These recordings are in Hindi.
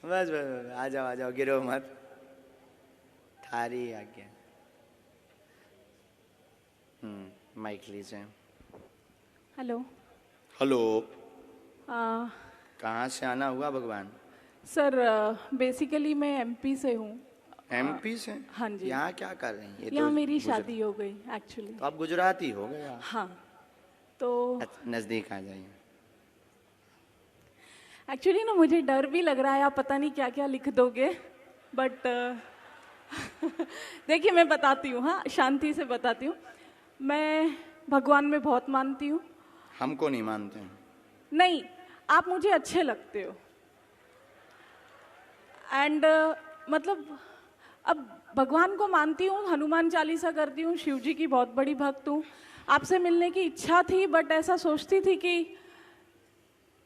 बस बस बस, आ जाओ गिरो मत, थारी आज्ञा। माइक लीजिए। हेलो। हेलो। आ, कहाँ से आना हुआ भगवान? सर बेसिकली मैं एमपी से हूँ। एमपी से? हाँ जी। यहाँ क्या कर रही हैं? ये यहाँ तो मेरी शादी हो गई एक्चुअली। तो आप गुजराती हो गए आप? हाँ तो नजदीक आ जाइए। एक्चुअली ना मुझे डर भी लग रहा है, आप पता नहीं क्या क्या लिख दोगे, बट देखिए मैं बताती हूँ, हाँ शांति से बताती हूँ। मैं भगवान में बहुत मानती हूँ। हमको नहीं मानते हैं। नहीं, आप मुझे अच्छे लगते हो एंड मतलब अब भगवान को मानती हूँ, हनुमान चालीसा करती हूँ, शिव जी की बहुत बड़ी भक्त हूँ। आपसे मिलने की इच्छा थी, बट ऐसा सोचती थी कि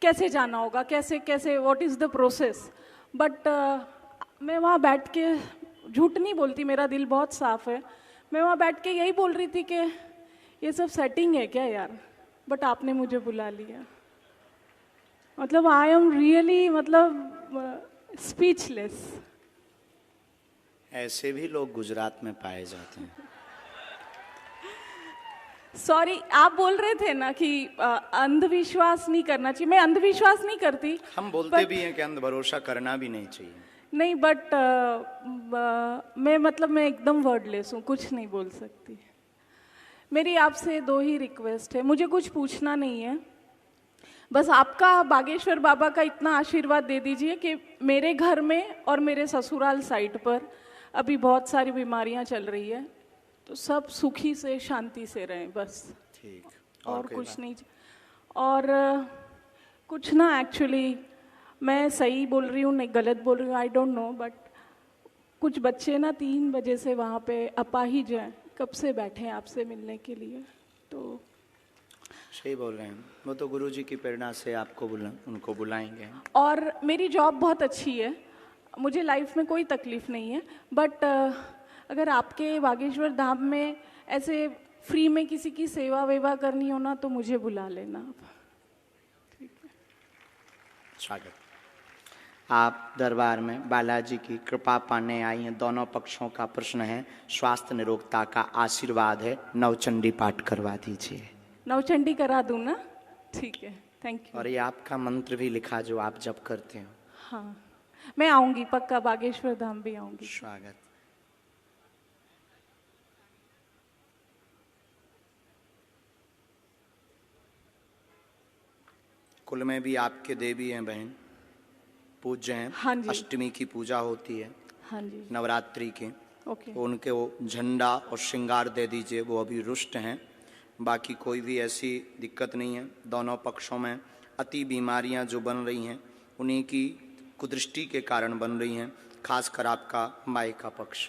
कैसे जाना होगा, कैसे कैसे what is the process. But मैं वहाँ बैठ के, झूठ नहीं बोलती, मेरा दिल बहुत साफ है। मैं वहाँ बैठ के यही बोल रही थी कि ये सब सेटिंग है क्या यार, बट आपने मुझे बुला लिया। मतलब आई एम रियली मतलब स्पीचलेस। ऐसे भी लोग गुजरात में पाए जाते हैं। सॉरी, आप बोल रहे थे ना कि अंधविश्वास नहीं करना चाहिए। मैं अंधविश्वास नहीं करती। हम बोलते भी हैं कि अंध भरोसा करना भी नहीं चाहिए। नहीं, बट मैं एकदम वर्डलेस हूँ, कुछ नहीं बोल सकती। मेरी आपसे दो ही रिक्वेस्ट है, मुझे कुछ पूछना नहीं है, बस आपका बागेश्वर बाबा का इतना आशीर्वाद दे दीजिए कि मेरे घर में और मेरे ससुराल साइड पर अभी बहुत सारी बीमारियां चल रही है, तो सब सुखी से शांति से रहें बस। ठीक। और कुछ नहीं। और कुछ ना, एक्चुअली मैं सही बोल रही हूँ नहीं गलत बोल रही हूँ, आई डोंट नो, बट कुछ बच्चे ना 3 बजे से वहाँ पे अपाहिज हैं, कब से बैठे हैं आपसे मिलने के लिए। तो सही बोल रहे हैं, वो तो गुरुजी की प्रेरणा से आपको उनको बुलाएंगे। और मेरी जॉब बहुत अच्छी है, मुझे लाइफ में कोई तकलीफ नहीं है, बट अगर आपके बागेश्वर धाम में ऐसे फ्री में किसी की सेवा वेवा करनी हो ना, तो मुझे बुला लेना आप। ठीक है। स्वागत। आप दरबार में बालाजी की कृपा पाने आई हैं। दोनों पक्षों का प्रश्न है, स्वास्थ्य निरोगता का आशीर्वाद है। नवचंडी पाठ करवा दीजिए। नवचंडी करा दूँ ना? ठीक है, थैंक यू। और ये आपका मंत्र भी लिखा जो आप जब करते हो। हाँ, मैं आऊँगी पक्का, बागेश्वर धाम भी आऊँगी। स्वागत। कुल में भी आपके देवी हैं बहन, पूज्य हैं। हाँ जी। अष्टमी की पूजा होती है। हाँ जी। नवरात्रि के। ओके। उनके वो झंडा और श्रृंगार दे दीजिए, वो अभी रुष्ट हैं। बाकी कोई भी ऐसी दिक्कत नहीं है। दोनों पक्षों में अति बीमारियां जो बन रही हैं, उन्हीं की कुदृष्टि के कारण बन रही हैं। खासकर आपका माई का पक्ष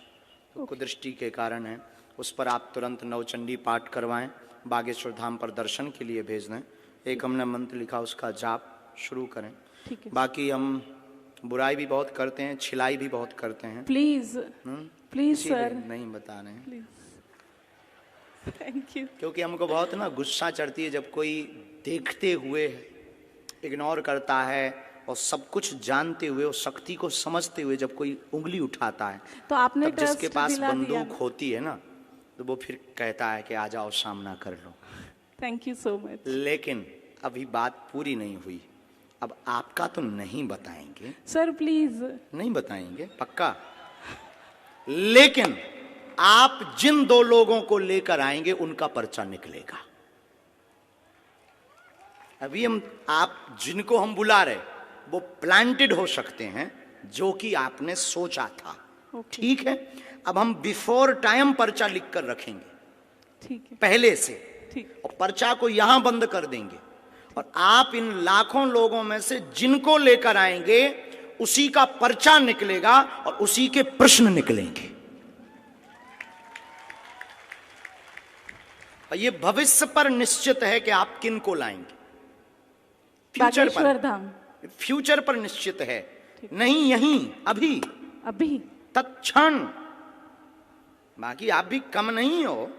तो कुदृष्टि के कारण है। उस पर आप तुरंत नवचंडी पाठ करवाएं, बागेश्वर धाम पर दर्शन के लिए भेज दें। एक हमने मंत्र लिखा, उसका जाप शुरू करें। ठीक है। बाकी हम बुराई भी बहुत करते हैं, छिलाई भी बहुत करते हैं। प्लीज प्लीज सर, नहीं बता रहे हैं। Please, thank you. क्योंकि हमको बहुत ना गुस्सा चढ़ती है जब कोई देखते हुए इग्नोर करता है, और सब कुछ जानते हुए और शक्ति को समझते हुए जब कोई उंगली उठाता है, तो आपने तब जिसके पास दिला दिया बंदूक होती है ना, तो वो फिर कहता है कि आ जाओ सामना कर लो। Thank you so much. लेकिन अभी बात पूरी नहीं हुई। अब आपका तो नहीं बताएंगे सर, प्लीज। नहीं बताएंगे पक्का, लेकिन आप जिन 2 लोगों को लेकर आएंगे उनका पर्चा निकलेगा। अभी आप जिनको हम बुला रहे वो प्लांटेड हो सकते हैं, जो कि आपने सोचा था। ठीक है, अब हम बिफोर टाइम पर्चा लिख कर रखेंगे। ठीक है, पहले से। ठीक। और पर्चा को यहां बंद कर देंगे, और आप इन लाखों लोगों में से जिनको लेकर आएंगे उसी का पर्चा निकलेगा और उसी के प्रश्न निकलेंगे। और ये भविष्य पर निश्चित है कि आप किन को लाएंगे। फ्यूचर पर, फ्यूचर पर निश्चित है, नहीं यहीं अभी अभी तत्क्षण। बाकी आप भी कम नहीं हो।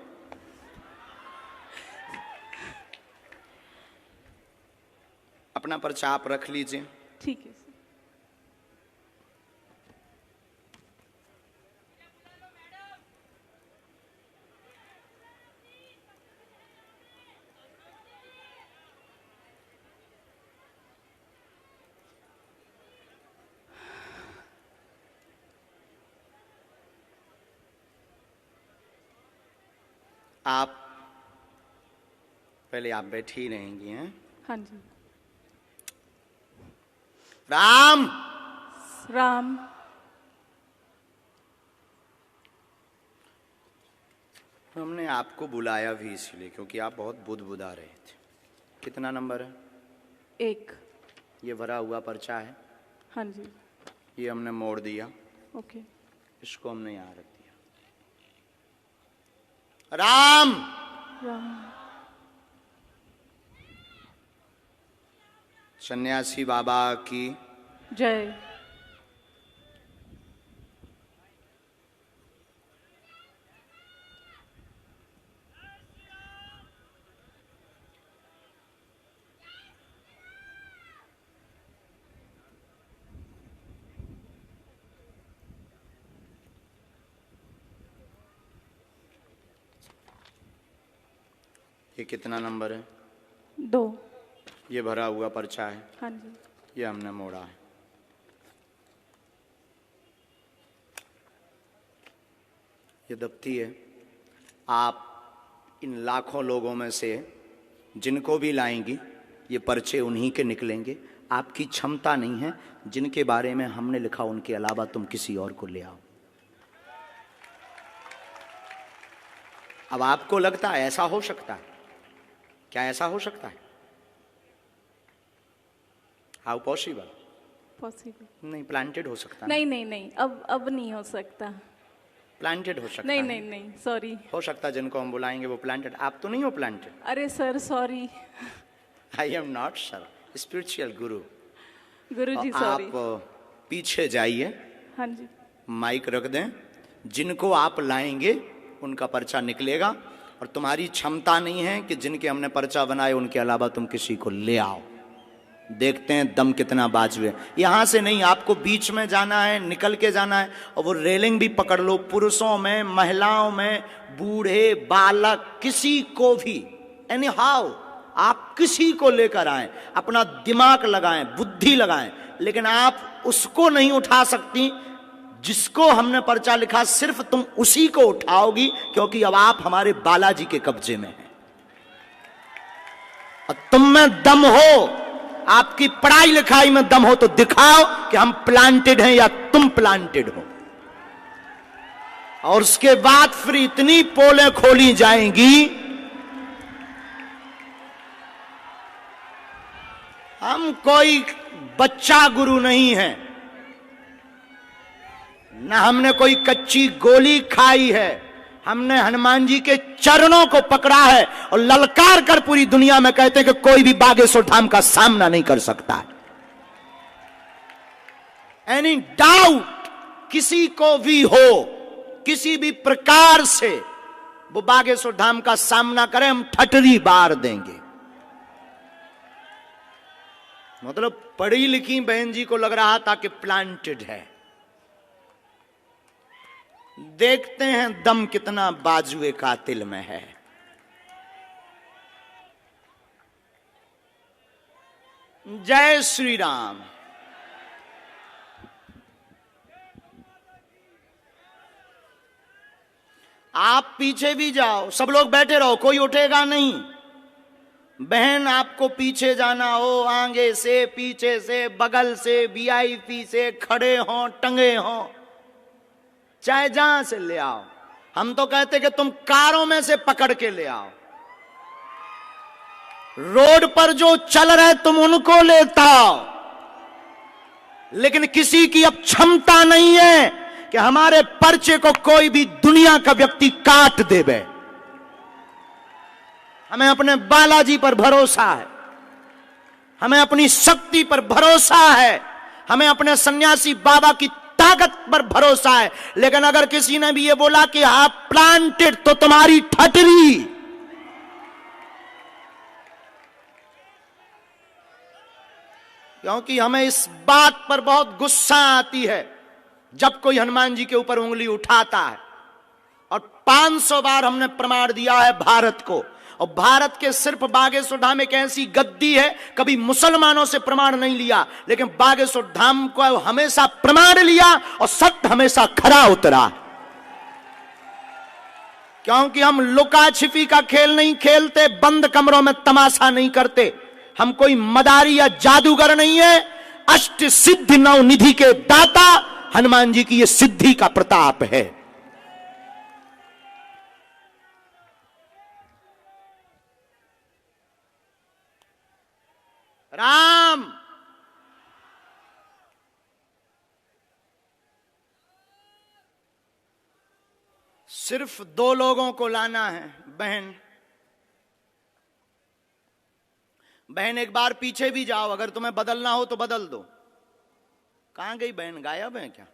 अपना पर्चा आप रख लीजिए। ठीक है सर। आप पहले आप बैठी रहेंगी हैं। हाँ जी। राम राम। हमने आपको बुलाया भी इसलिए क्योंकि आप बहुत बुदबुदा रहे थे। कितना नंबर है? 1। ये भरा हुआ पर्चा है। हाँ जी। ये हमने मोड़ दिया। ओके। इसको हमने यहाँ रख दिया। राम राम। सन्यासी बाबा की जय। ये कितना नंबर है? 2। ये भरा हुआ पर्चा है। हाँ जी। ये हमने मोड़ा है। ये दफ्ती है। आप इन लाखों लोगों में से जिनको भी लाएंगी ये पर्चे उन्हीं के निकलेंगे। आपकी क्षमता नहीं है। जिनके बारे में हमने लिखा उनके अलावा तुम किसी और को ले आओ। अब आपको लगता है ऐसा हो सकता है? क्या ऐसा हो सकता है? How possible? पॉसिबल नहीं, प्लांटेड हो सकता है। नहीं नहीं नहीं, अब नहीं हो सकता। प्लांटेड हो सकता नहीं है। नहीं नहीं, सॉरी। हो सकता है जिनको हम बुलाएंगे वो प्लांटेड। आप तो नहीं हो प्लांटेड। अरे sir sorry. I am not sir, spiritual Guru. Guruji sorry. आप पीछे जाइए। हाँ जी। माइक रख दें। जिनको आप लाएंगे उनका पर्चा निकलेगा और तुम्हारी क्षमता नहीं है कि जिनके हमने पर्चा बनाए उनके अलावा तुम किसी को ले आओ। देखते हैं दम कितना बाजू है। यहां से नहीं, आपको बीच में जाना है, निकल के जाना है। और वो रेलिंग भी पकड़ लो। पुरुषों में, महिलाओं में, बूढ़े, बालक, किसी को भी, एनी हाउ आप किसी को लेकर आए, अपना दिमाग लगाएं, बुद्धि लगाएं, लेकिन आप उसको नहीं उठा सकती जिसको हमने पर्चा लिखा। सिर्फ तुम उसी को उठाओगी क्योंकि अब आप हमारे बालाजी के कब्जे में हैं और तुम में दम हो। आपकी पढ़ाई लिखाई में दम हो तो दिखाओ कि हम प्लांटेड हैं या तुम प्लांटेड हो। और उसके बाद फिर इतनी पोलें खोली जाएंगी। हम कोई बच्चा गुरु नहीं है, न हमने कोई कच्ची गोली खाई है। हमने हनुमान जी के चरणों को पकड़ा है और ललकार कर पूरी दुनिया में कहते हैं कि कोई भी बागेश्वर धाम का सामना नहीं कर सकता है। एनी डाउट किसी को भी हो, किसी भी प्रकार से वो बागेश्वर धाम का सामना करें, हम ठटरी बार देंगे। मतलब पढ़ी लिखी बहन जी को लग रहा था कि प्लांटेड है। देखते हैं दम कितना बाजुए कातिल में है। जय श्री राम। आप पीछे भी जाओ, सब लोग बैठे रहो, कोई उठेगा नहीं। बहन आपको पीछे जाना हो, आगे से, पीछे से, बगल से, वीआईपी से, खड़े हो, टंगे हो, चाहे जहां से ले आओ। हम तो कहते कि तुम कारों में से पकड़ के ले आओ। रोड पर जो चल रहे तुम उनको लेता आओ। लेकिन किसी की अब क्षमता नहीं है कि हमारे पर्चे को कोई भी दुनिया का व्यक्ति काट देवे। हमें अपने बालाजी पर भरोसा है, हमें अपनी शक्ति पर भरोसा है, हमें अपने सन्यासी बाबा की ताकत पर भरोसा है। लेकिन अगर किसी ने भी ये बोला कि आप प्लांटेड, तो तुम्हारी ठटरी। क्योंकि हमें इस बात पर बहुत गुस्सा आती है जब कोई हनुमान जी के ऊपर उंगली उठाता है। और 500 बार हमने प्रमाण दिया है भारत को। और भारत के सिर्फ बागेश्वर धाम एक ऐसी गद्दी है, कभी मुसलमानों से प्रमाण नहीं लिया, लेकिन बागेश्वर धाम को हमेशा प्रमाण लिया और सत्य हमेशा खरा उतरा। क्योंकि हम लुका छिपी का खेल नहीं खेलते, बंद कमरों में तमाशा नहीं करते, हम कोई मदारी या जादूगर नहीं है। अष्ट सिद्धि नव निधि के दाता हनुमान जी की ये सिद्धि का प्रताप है। राम सिर्फ 2 लोगों को लाना है। बहन एक बार पीछे भी जाओ, अगर तुम्हें बदलना हो तो बदल दो। कहां गई बहन, गायब है क्या?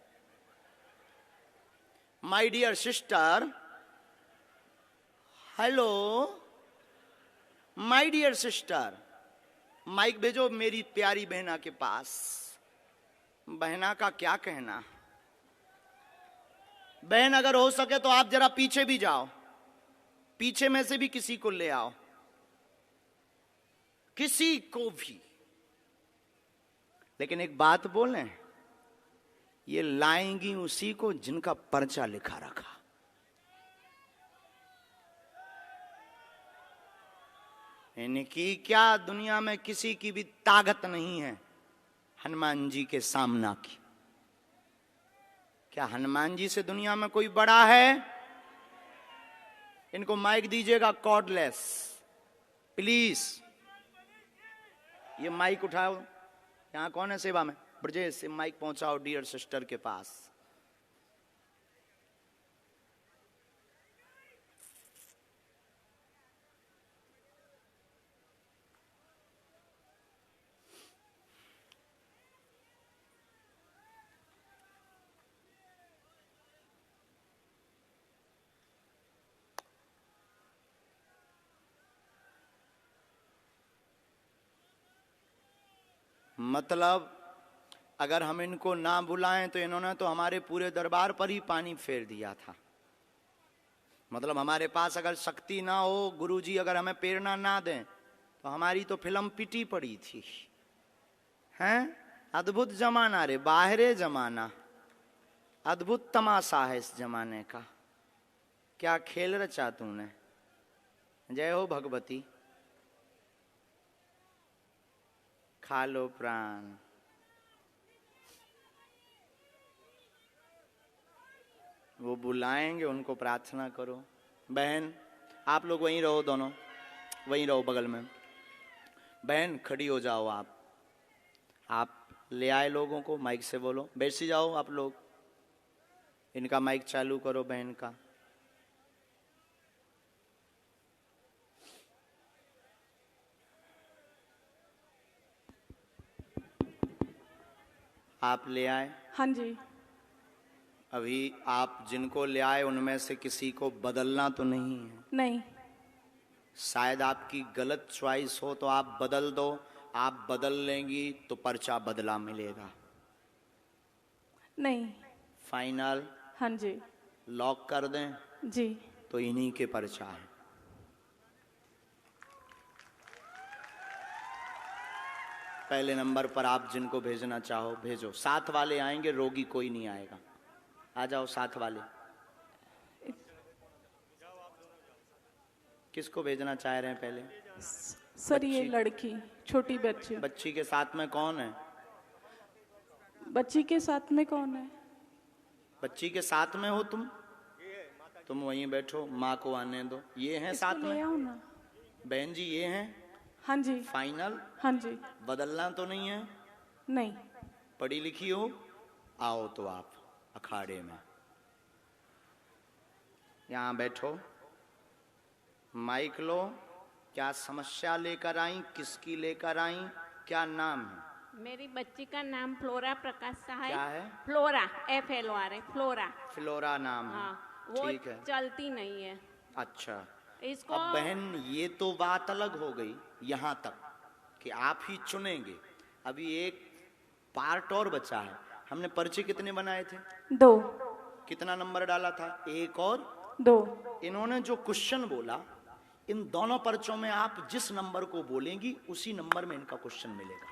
My dear sister, hello my dear sister, mic भेजो मेरी प्यारी बहना के पास। बहना का क्या कहना? बहन अगर हो सके तो आप जरा पीछे भी जाओ, पीछे में से भी किसी को ले आओ, किसी को भी। लेकिन एक बात बोलें, ये लाएंगी उसी को जिनका पर्चा लिखा रखा। इनकी क्या दुनिया में किसी की भी ताकत नहीं है हनुमान जी के सामना की। क्या हनुमान जी से दुनिया में कोई बड़ा है? इनको माइक दीजिएगा, कॉर्डलेस प्लीज। ये माइक उठाओ, यहां कौन है सेवा में? ब्रजेश से माइक पहुंचाओ डियर सिस्टर के पास। मतलब अगर हम इनको ना बुलाएं तो इन्होंने तो हमारे पूरे दरबार पर ही पानी फेर दिया था। मतलब हमारे पास अगर शक्ति ना हो, गुरुजी अगर हमें प्रेरणा ना दें तो हमारी तो फिल्म पिटी पड़ी थी। हैं? अद्भुत जमाना रे, बाहरे जमाना, अद्भुत तमाशा है इस जमाने का। क्या खेल रचा तूने। जय हो भगवती। खा लो प्राण। वो बुलाएंगे, उनको प्रार्थना करो। बहन आप लोग वहीं रहो, दोनों वहीं रहो बगल में। बहन खड़ी हो जाओ आप ले आए लोगों को, माइक से बोलो। बैठ जाओ आप लोग, इनका माइक चालू करो बहन का। आप ले आए? हाँ जी। अभी आप जिनको ले आए उनमें से किसी को बदलना तो नहीं है? नहीं। शायद आपकी गलत चॉइस हो तो आप बदल दो। आप बदल लेंगी तो पर्चा बदला मिलेगा। नहीं। फाइनल? हाँ जी। लॉक कर दें? जी। तो इन्हीं के पर्चा है। पहले नंबर पर आप जिनको भेजना चाहो भेजो। साथ वाले आएंगे, रोगी कोई नहीं आएगा। आ जाओ साथ वाले। किसको भेजना चाह रहे हैं पहले? सर ये लड़की, छोटी बच्ची। बच्ची के साथ में कौन है? बच्ची के साथ में कौन है? बच्ची के साथ में हो तुम वहीं बैठो, माँ को आने दो। ये हैं साथ में? ना। बहन जी ये हैं? हाँ जी। फाइनल? हाँ जी। बदलना तो नहीं है? नहीं। पढ़ी लिखी हो? आओ तो आप अखाड़े में यहाँ बैठो, माइक लो। क्या समस्या लेकर आई, किसकी लेकर आई, क्या नाम है? मेरी बच्ची का नाम फ्लोरा प्रकाश है। क्या है? Flora, FLORA, flora. फ्लोरा नाम है। हाँ, वो ठीक है। चलती नहीं है। अच्छा, इसको अब बहन ये तो बात अलग हो गई यहाँ तक कि आप ही चुनेंगे। अभी एक पार्ट और बचा है। हमने पर्चे कितने बनाए थे? 2। कितना नंबर डाला था? 1 और 2। इन्होंने जो क्वेश्चन बोला, इन दोनों पर्चों में आप जिस नंबर को बोलेंगी उसी नंबर में इनका क्वेश्चन मिलेगा।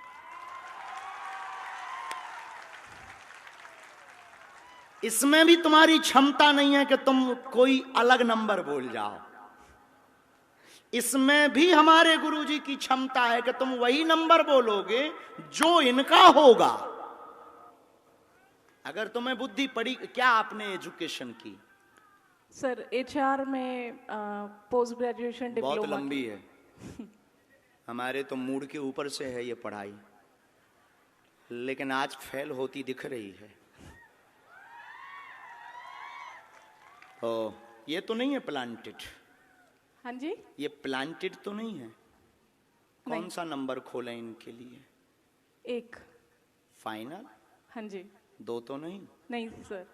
इसमें भी तुम्हारी क्षमता नहीं है कि तुम कोई अलग नंबर बोल जाओ। इसमें भी हमारे गुरुजी की क्षमता है कि तुम वही नंबर बोलोगे जो इनका होगा। अगर तुम्हें बुद्धि पड़ी। क्या आपने एजुकेशन की? सर एचआर में पोस्ट ग्रेजुएशन बहुत डिप्लोमा। लंबी है। हमारे तो मूड के ऊपर से है ये पढ़ाई, लेकिन आज फेल होती दिख रही है। तो ये तो नहीं है प्लांटेड? हाँ जी। ये प्लांटेड तो नहीं है? कौन नहीं। सा नंबर खोलें इनके लिए? 1। फाइनल? हाँ जी। 2 तो नहीं? नहीं सर,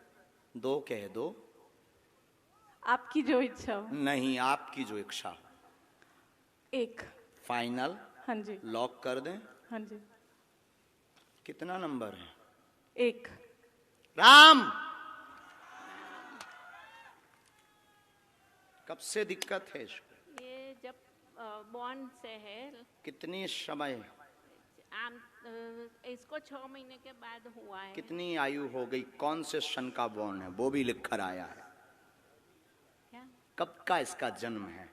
2 कह दो। आपकी जो इच्छा हो। नहीं, आपकी जो इच्छा हो। 1। फाइनल? हाँ जी। लॉक कर दें? हाँ जी। कितना नंबर है? 1। राम, कब से दिक्कत है इसको? ये जब बॉर्न से है। कितनी समय? आम इसको 6 महीने के बाद हुआ है। कितनी आयु हो गई? कौन से सन का बॉर्न है वो भी लिख कर आया है? क्या? कब का इसका जन्म है?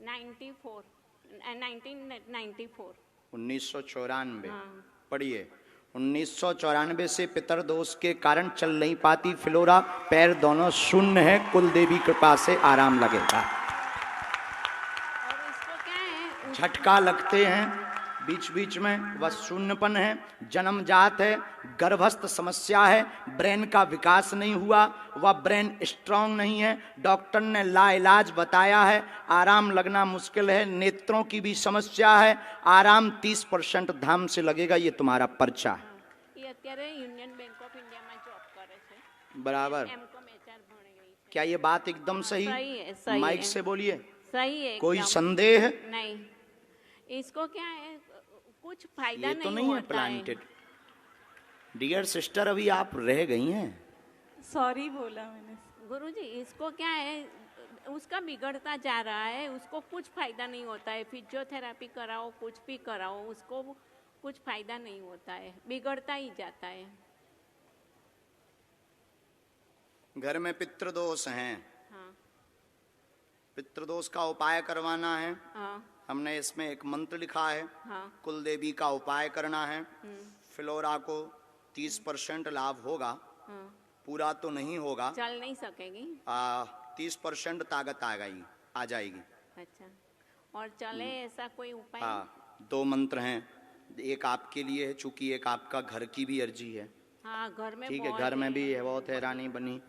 94 1994। 1994। हाँ। पढ़िए। 1994 से पितर दोष के कारण चल नहीं पाती फ्लोरा, पैर दोनों शून्य है, कुल देवी कृपा से आराम लगेगा। और इसको क्या है झटका लगते हैं बीच बीच में, वह शून्यपन है, जन्मजात है, गर्भस्थ समस्या है, ब्रेन का विकास नहीं हुआ, वह ब्रेन स्ट्रांग नहीं है, डॉक्टर ने लाइलाज बताया है, आराम लगना मुश्किल है, नेत्रों की भी समस्या है, आराम 30% धाम से लगेगा। ये तुम्हारा पर्चा है। ये અત્યારે યુનિયન બેંક ઓફ ઇન્ડિયામાં જોબ કરે છે। बराबर। એમકોમ એચઆર ભણી રહી છે। क्या ये बात एकदम सही? सही है, सही माइक है। से बोलिए। सही है कोई एकदम। संदेह? नहीं। इसको क्या है कुछ फायदा ये तो नहीं है होता प्लांटेड। डियर सिस्टर, अभी आप रह गई हैं। सॉरी बोला मैंने। गुरुजी इसको क्या है उसका बिगड़ता जा रहा है, उसको कुछ फायदा नहीं होता है। फिजियोथेरापी कराओ, कुछ भी कराओ, उसको कुछ फायदा नहीं होता है, बिगड़ता ही जाता है। घर में पितृदोष हैं, हाँ। पितृदोष का उपाय करवाना है। हाँ। हमने इसमें एक मंत्र लिखा है, हाँ। कुल देवी का उपाय करना है। फ्लोरा को 30% लाभ होगा, हाँ। पूरा तो नहीं होगा। चल नहीं सकेगी। 30% ताकत आ जाएगी। अच्छा, और चले ऐसा कोई उपाय? हाँ, 2 मंत्र हैं, एक आपके लिए है, चूंकि एक आपका घर की भी अर्जी है। हाँ, घर में ठीक है, बहुत घर में भी है, बहुत हैरानी बनी,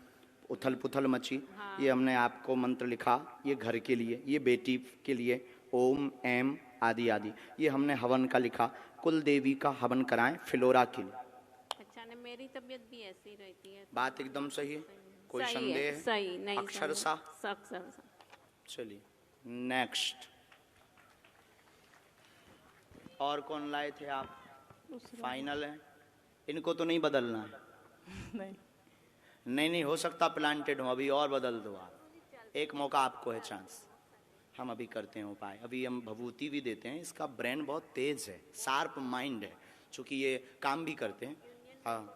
उथल पुथल मची। हाँ। ये हमने आपको मंत्र लिखा, ये घर के लिए, ये बेटी के लिए, ओम एम आदि आदि। ये हमने हवन का लिखा, कुल देवी का हवन कराएं फ्लोरा के लिए। अच्छा, ने मेरी तबीयत भी ऐसी रहती है। बात एकदम सही है, कोई सही संदेह है, है? सही नहीं। अक्षर सही। सा। अक्षर सा। चलिए नेक्स्ट। और कौन लाए थे आप? फाइनल है, इनको तो नहीं बदलना है। नहीं। नहीं, हो सकता प्लांटेड हो, अभी और बदल दो आप, एक मौका आपको है, चांस। हम अभी करते हैं उपाय, अभी हम भभूति भी देते हैं। इसका ब्रेन बहुत तेज है, शार्प माइंड है, चूंकि ये काम भी करते हैं। हाँ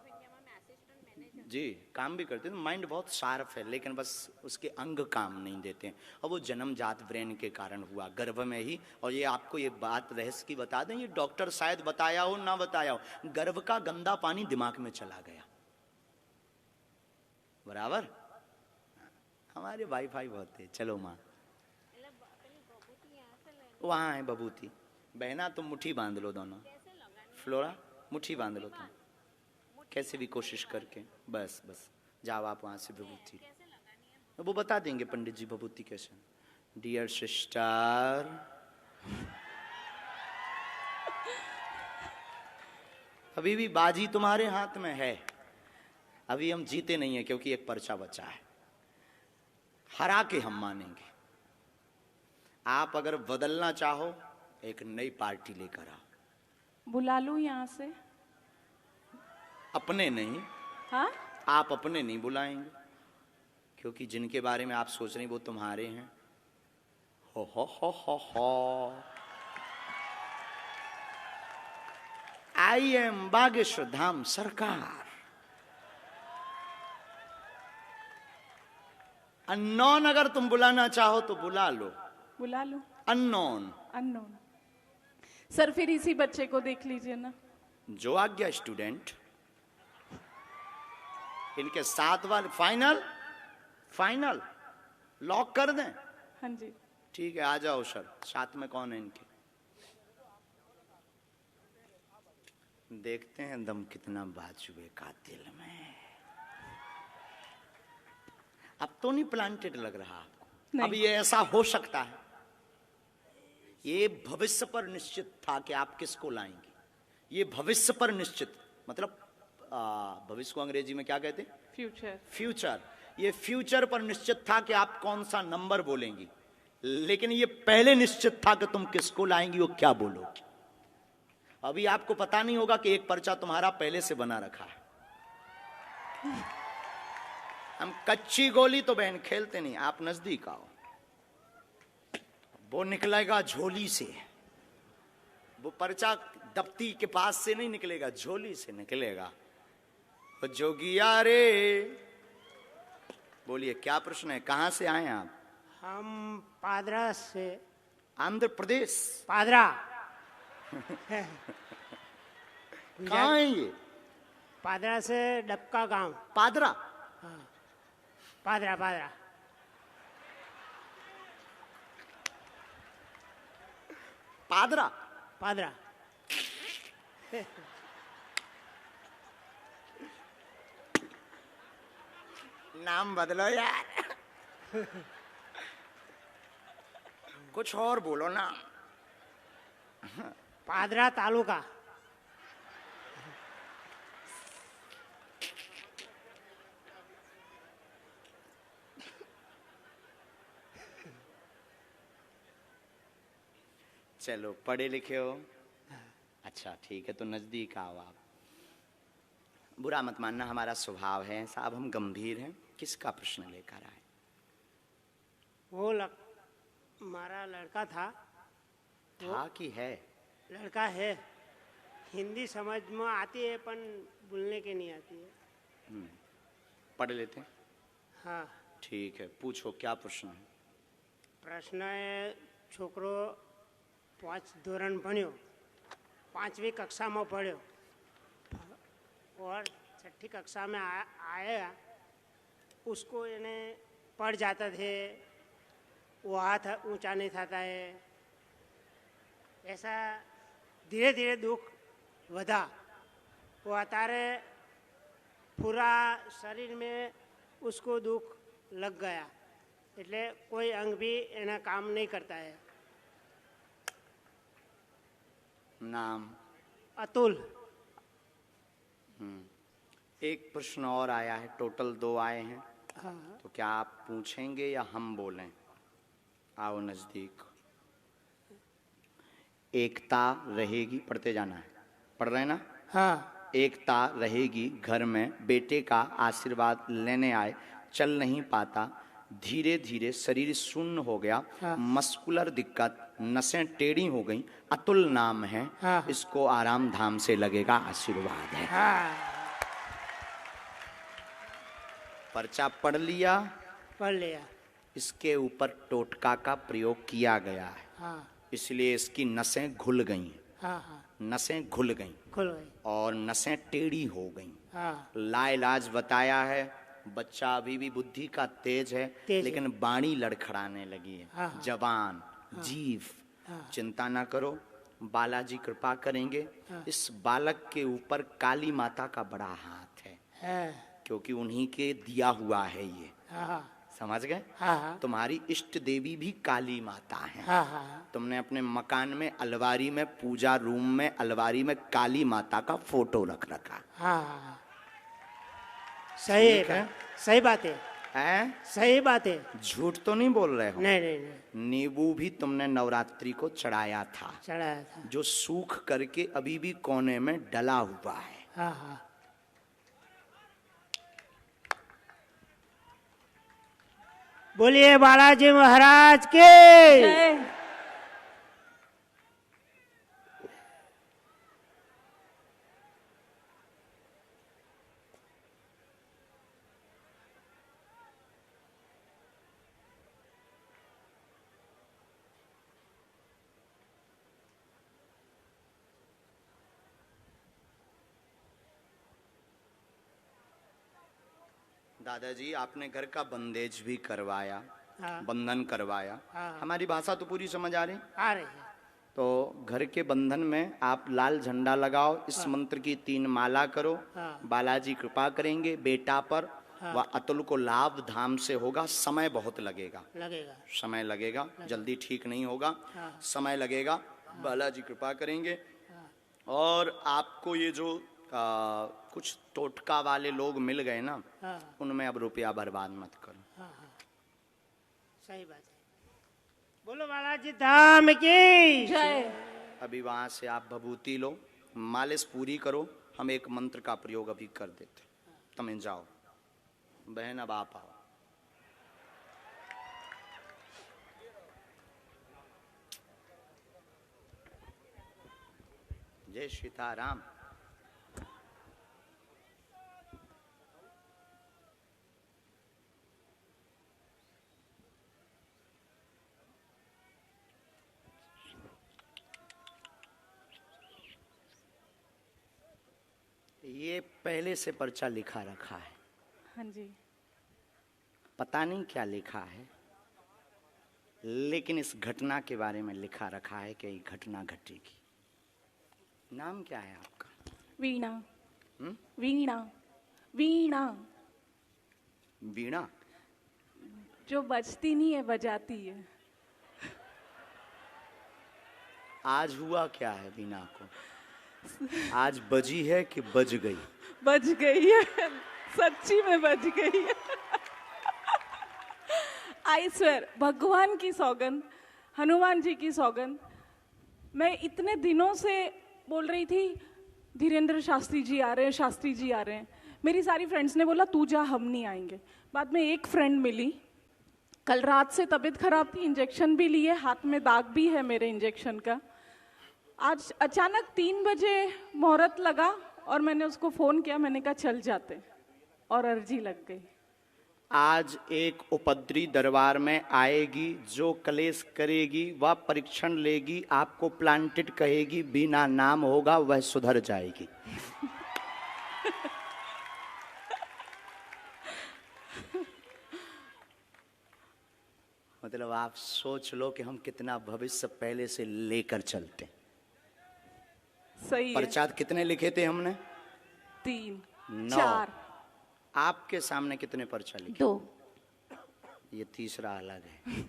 जी, काम भी करते हैं, माइंड बहुत शार्प है, लेकिन बस उसके अंग काम नहीं देते हैं, और वो जन्मजात ब्रेन के कारण हुआ, गर्भ में ही। और ये आपको ये बात रहस्य की बता दें, ये डॉक्टर शायद बताया हो ना बताया हो, गर्भ का गंदा पानी दिमाग में चला गया। बराबर। हमारे वाईफाई बहुत है। चलो माँ, वहाँ है बबूती। बहना तुम मुट्ठी बांध लो दोनों। फ्लोरा मुट्ठी बांध लो तुम, कैसे भी कोशिश करके। बस बस जाओ आप वहाँ से विभूति, वो बता देंगे पंडित जी विभूति कैसे। डियर सिस्टर, अभी भी बाजी तुम्हारे हाथ में है, अभी हम जीते नहीं है, क्योंकि एक पर्चा बचा है, हरा के हम मानेंगे। आप अगर बदलना चाहो, एक नई पार्टी लेकर आओ। बुला लूं यहाँ से? अपने नहीं। हाँ? आप अपने नहीं बुलाएंगे, क्योंकि जिनके बारे में आप सोच रहे हैं वो तुम्हारे हैं। हो। आई एम बागेश्वर धाम सरकार। अननोन अगर तुम बुलाना चाहो तो बुला लो, बुला लो। अननोन। अननोन। सर फिर इसी बच्चे को देख लीजिए ना। जो आज्ञा स्टूडेंट। इनके 7 वाले फाइनल, फाइनल लॉक कर दें। हाँ जी। ठीक है, आ जाओ सर। साथ में कौन है इनके? देखते हैं दम कितना बाजुए का दिल में। अब तो नहीं प्लांटेड लग रहा आपको? नहीं। अब ये ऐसा हो सकता है, ये भविष्य पर निश्चित था कि आप किसको लाएंगे। ये भविष्य पर निश्चित, मतलब भविष्य को अंग्रेजी में क्या कहते हैं? फ्यूचर। फ्यूचर। ये फ्यूचर पर निश्चित था कि आप कौन सा नंबर बोलेंगी, लेकिन ये पहले निश्चित था कि तुम किसको लाएंगी और क्या बोलोगी। अभी आपको पता नहीं होगा कि एक पर्चा तुम्हारा पहले से बना रखा है। हम कच्ची गोली तो बहन खेलते नहीं, आप नजदीक आओ। वो निकलेगा झोली से, वो पर्चा दफ्ती के पास से नहीं निकलेगा, झोली से निकलेगा। वो जोगिया रे, बोलिए क्या प्रश्न है, कहां से आए आप? हम पादरा से। आंध्र प्रदेश? पादरा। कहाँ है ये? पादरा से डबका गांव। पादरा? हाँ, पादरा पादरा। पादरा? पादरा। नाम बदलो यार। कुछ और बोलो ना। पादरा तालुका। चलो पढ़े लिखे हो, अच्छा ठीक है, तो नजदीक आओ आप। बुरा मत मानना, हमारा स्वभाव है साहब, हम गंभीर हैं। किसका प्रश्न लेकर आए? वो हमारा लड़का था। था कि है? लड़का है। हिंदी समझ में आती है पर बोलने के नहीं आती है। पढ़ लेते हैं। हाँ। ठीक है, पूछो क्या प्रश्न है। प्रश्न है, छोकरो 5 ધોરણ ભણ્યો, 5वीं कक्षा में पढ़ो और 6ठी कक्षा में आया, उसको इन्हें पढ़ जाता थे, वो हाथ ऊंचा नहीं था है, ऐसा धीरे धीरे दुख वधा। वो अतारे पूरा शरीर में उसको दुख लग गया, એટલે कोई अंग भी एना काम नहीं करता है। नाम? अतुल। एक प्रश्न और आया है, टोटल 2 आए हैं। हाँ। तो क्या आप पूछेंगे या हम बोलें? आओ नजदीक। एकता रहेगी, पढ़ते जाना है, पढ़ रहे ना? हाँ। एकता रहेगी घर में, बेटे का आशीर्वाद लेने आए, चल नहीं पाता, धीरे धीरे शरीर शून्य हो गया। हाँ। मस्कुलर दिक्कत, नसें टेढ़ी हो गई, अतुल नाम है। हाँ। इसको आराम धाम से लगेगा, आशीर्वाद है। हाँ। पर्चा पढ़ लिया, पढ़ लिया। इसके ऊपर टोटका का प्रयोग किया गया है। हाँ। इसलिए इसकी नसें घुल गई, हाँ। हाँ। नसें घुल गई खुल गई। और नसें टेढ़ी हो गई। हाँ। लाइलाज बताया है, बच्चा अभी भी बुद्धि का तेज है, तेज लेकिन बाणी लड़खड़ाने लगी है। हाँ, हाँ। जवान, जीव, हाँ। चिंता ना करो, बालाजी कृपा करेंगे। हाँ। इस बालक के ऊपर काली माता का बड़ा हाथ है, है। क्योंकि उन्हीं के दिया हुआ है ये। हाँ। समझ गए? हाँ। हाँ। तुम्हारी इष्ट देवी भी काली माता है। हाँ। हाँ। तुमने अपने मकान में अलमारी में, पूजा रूम में अलमारी में काली माता का फोटो रख रखा हाँ। सही ठीक है। है, सही बात है। है? सही बात है। झूठ तो नहीं बोल रहे हो? नहीं नहीं नहीं, नींबू भी तुमने नवरात्रि को चढ़ाया था, चढ़ाया था। जो सूख करके अभी भी कोने में डला हुआ है। हाँ। हाँ। बोलिए बालाजी महाराज के। जय। दादाजी आपने घर का बंदेज भी करवाया, हाँ। बंधन करवाया। हाँ। हमारी भाषा तो पूरी समझ आ रही। आ रही है। तो घर के बंधन में आप लाल झंडा लगाओ, इस मंत्र की 3 माला करो, हाँ। बालाजी कृपा करेंगे बेटा पर, हाँ। वह अतुल को लाभ धाम से होगा। समय बहुत लगेगा, लगेगा। समय लगेगा, जल्दी ठीक नहीं होगा, हाँ। समय लगेगा। बालाजी कृपा करेंगे। हाँ। और आपको ये जो कुछ टोटका वाले लोग मिल गए ना, हाँ। उनमें अब रुपया बर्बाद मत करो। हाँ। हाँ। सही बात है। बोलो बालाजी धाम की जय। अभी वहां से आप भभूति लो, मालिश पूरी करो, हम एक मंत्र का प्रयोग अभी कर देते। तुम जाओ बहन, अब आप आओ। जय सीताराम। ये पहले से पर्चा लिखा रखा है, हाँ जी। पता नहीं क्या लिखा है, लेकिन इस घटना के बारे में लिखा रखा है कि ये घटना घटेगी। नाम क्या है आपका? वीणा। हम्म? वीणा। वीणा वीणा। जो बजती नहीं है, बजाती है। आज हुआ क्या है वीणा को? आज बजी है कि बज गई? बज गई है, सच्ची में बज गई है। आई स्वेर, भगवान की सौगंध, हनुमान जी की सौगंध। मैं इतने दिनों से बोल रही थी धीरेन्द्र शास्त्री जी आ रहे हैं, शास्त्री जी आ रहे हैं। मेरी सारी फ्रेंड्स ने बोला तू जा, हम नहीं आएंगे। बाद में एक फ्रेंड मिली, कल रात से तबीयत खराब थी, इंजेक्शन भी लिए, हाथ में दाग भी है मेरे इंजेक्शन का। आज अचानक 3 बजे मुहूर्त लगा और मैंने उसको फोन किया, मैंने कहा चल जाते, और अर्जी लग गई। आज एक उपद्री दरबार में आएगी, जो कलेश करेगी वह परीक्षण लेगी, आपको प्लांटेड कहेगी, बिना नाम होगा वह सुधर जाएगी। मतलब आप सोच लो कि हम कितना भविष्य पहले से लेकर चलते। सही है। पर्चा कितने लिखे थे हमने? 3 9। 4 आपके सामने कितने पर्चा लिखे? 2। ये तीसरा अलग है।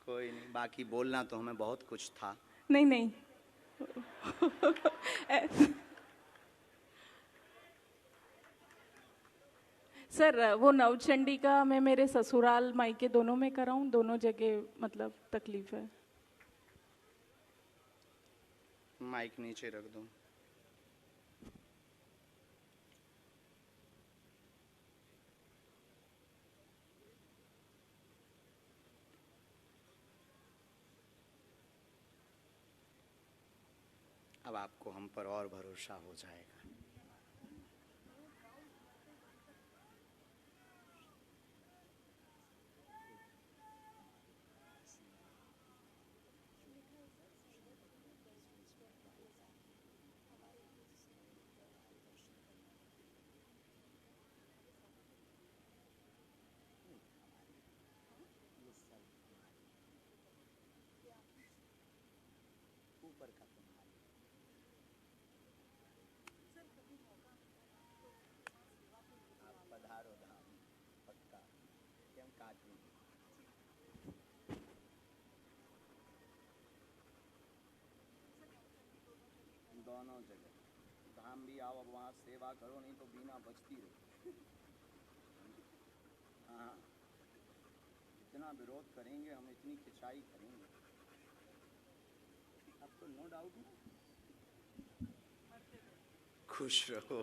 कोई नहीं, बाकी बोलना तो हमें बहुत कुछ था। नहीं नहीं। सर वो नवचंडी का मैं मेरे ससुराल मायके दोनों में कराऊं, दोनों जगह मतलब तकलीफ है। माइक नीचे रख दो। अब आपको हम पर और भरोसा हो जाएगा। ऊपर का आप पधारो धाम, पक्का हम काट लेंगे। दोनों जगह धाम भी आओ, अब वहाँ सेवा करो, नहीं तो बिना बचती रहो। हाँ, इतना विरोध करेंगे हम, इतनी खिंचाई करेंगे, अब तो नो डाउट ना। खुश रहो।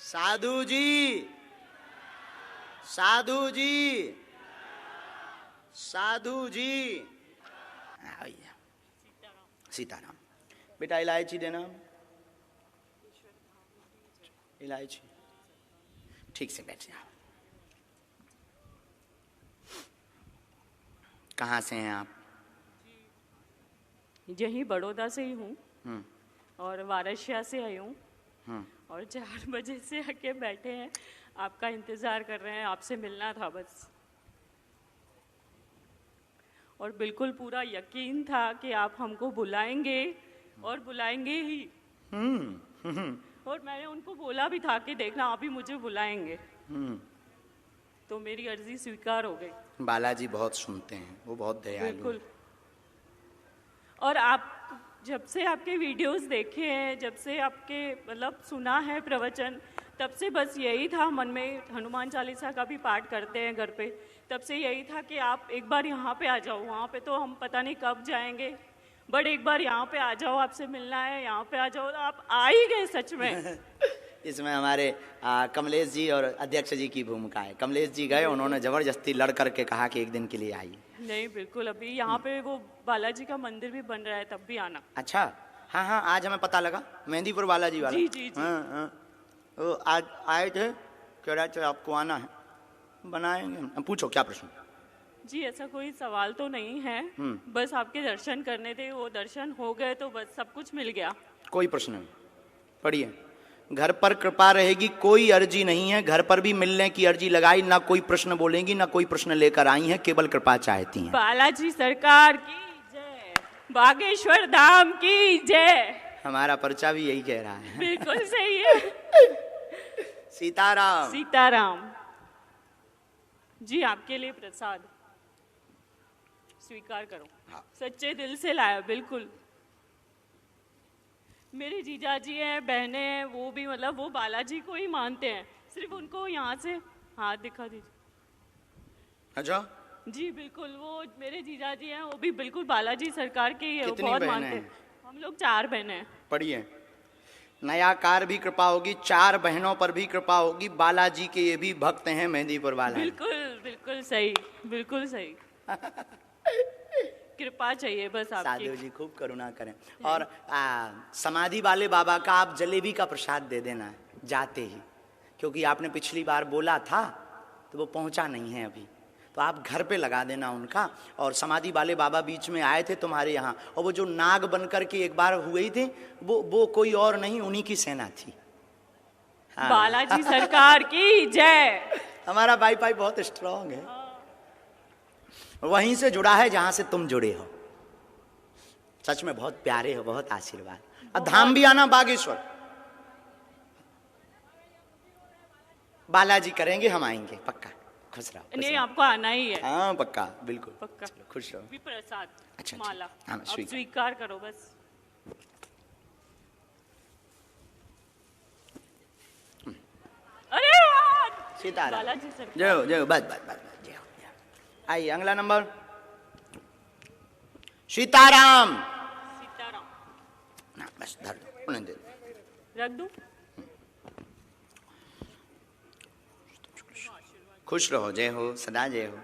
साधु जी, साधु जी, साधु जी। भैया सीताराम। बेटा इलायची देना, इलायची। ठीक से बैठ जाओ। कहाँ से हैं आप? यही बड़ौदा से ही हूँ। और वाराणसी से आई हूँ और 4 बजे से आके बैठे हैं, आपका इंतज़ार कर रहे हैं, आपसे मिलना था बस। और बिल्कुल पूरा यकीन था कि आप हमको बुलाएंगे और बुलाएंगे ही। और मैंने उनको बोला भी था कि देखना आप ही मुझे बुलाएंगे। तो मेरी अर्जी स्वीकार हो गई। बालाजी बहुत सुनते हैं, वो बहुत दयालु हैं। बिल्कुल। और आप जब से आपके वीडियोस देखे हैं, जब से आपके मतलब सुना है प्रवचन, तब से बस यही था मन में। हनुमान चालीसा का भी पाठ करते हैं घर पे, तब से यही था कि आप एक बार यहाँ पे आ जाओ। वहाँ पे तो हम पता नहीं कब जाएंगे, बट एक बार यहाँ पे आ जाओ, आपसे मिलना है, यहाँ पे आ जाओ। तो आप आ ही गए सच में। इसमें हमारे कमलेश जी और अध्यक्ष जी की भूमिका है। कमलेश जी गए, उन्होंने जबरदस्ती लड़ करके कहा कि एक दिन के लिए आइए। नहीं बिल्कुल, अभी यहाँ पे वो बालाजी का मंदिर भी बन रहा है, तब भी आना। अच्छा, हाँ हाँ, आज हमें पता लगा, मेहंदीपुर बालाजी वाला। जी जी जी। हाँ हाँ, वो आज आए थे, कह रहे थे आपको आना है, बनाएंगे। पूछो क्या प्रश्न। जी ऐसा कोई सवाल तो नहीं है, बस आपके दर्शन करने थे, वो दर्शन हो गए तो बस सब कुछ मिल गया। कोई प्रश्न नहीं, पढ़िए। घर पर कृपा रहेगी, कोई अर्जी नहीं है। घर पर भी मिलने की अर्जी लगाई, ना कोई प्रश्न बोलेंगी, ना कोई प्रश्न लेकर आई हैं, केवल कृपा चाहती हैं। बालाजी सरकार की जय, बागेश्वर धाम की जय। हमारा पर्चा भी यही कह रहा है। बिल्कुल सही है। सीताराम। सीताराम जी, आपके लिए प्रसाद स्वीकार करो। हाँ। सच्चे दिल से लाया, बिल्कुल। मेरे जीजा जी हैं, बहनें हैं, वो भी मतलब वो बालाजी को ही मानते हैं। सिर्फ उनको यहाँ से हाथ दिखा दीजिए। अच्छा, जी बिल्कुल, वो मेरे जीजा जी हैं, वो भी बिल्कुल बालाजी सरकार के ही है, वो कितनी बहुत बहनें मानते हैं? हैं। हम लोग 4 बहनें हैं। पढ़िए। नया कार भी कृपा होगी, 4 बहनों पर भी कृपा होगी। बालाजी के ये भी भक्त हैं, मेहंदीपुर वाला। बिल्कुल बिल्कुल सही, बिल्कुल सही। कृपा चाहिए बस आपकी। साधु जी खूब करुणा करें। और समाधि वाले बाबा का आप जलेबी का प्रसाद दे देना जाते ही, क्योंकि आपने पिछली बार बोला था तो वो पहुंचा नहीं है अभी, तो आप घर पे लगा देना उनका। और समाधि वाले बाबा बीच में आए थे तुम्हारे यहाँ, और वो जो नाग बन करके एक बार हुए थे, वो कोई और नहीं, उन्हीं की सेना थी। हाँ। बालाजी सरकार की जय। हमारा वाईफाई बहुत स्ट्रांग है, वहीं से जुड़ा है जहां से तुम जुड़े हो। सच में बहुत प्यारे हो, बहुत आशीर्वाद। अब धाम भी आना बागेश्वर, बालाजी करेंगे, हम आएंगे पक्का। खुश रहो। नहीं, आपको आना ही है। हाँ पक्का, बिल्कुल पक्का। चलो, खुश रहो। भी प्रसाद। अच्छा, माला हाँ, अब स्वीकार। स्वीकार करो बस। अरे वाह! सीताराम। बालाजी सरकार। जय हो, जय हो, बस बस बस, जय हो। आइए अगला नंबर। सीताराम। सीताराम ना बस धर दो, उन्हें दे दो। रख दूं? खुश रहो, जय हो, सदा जय हो।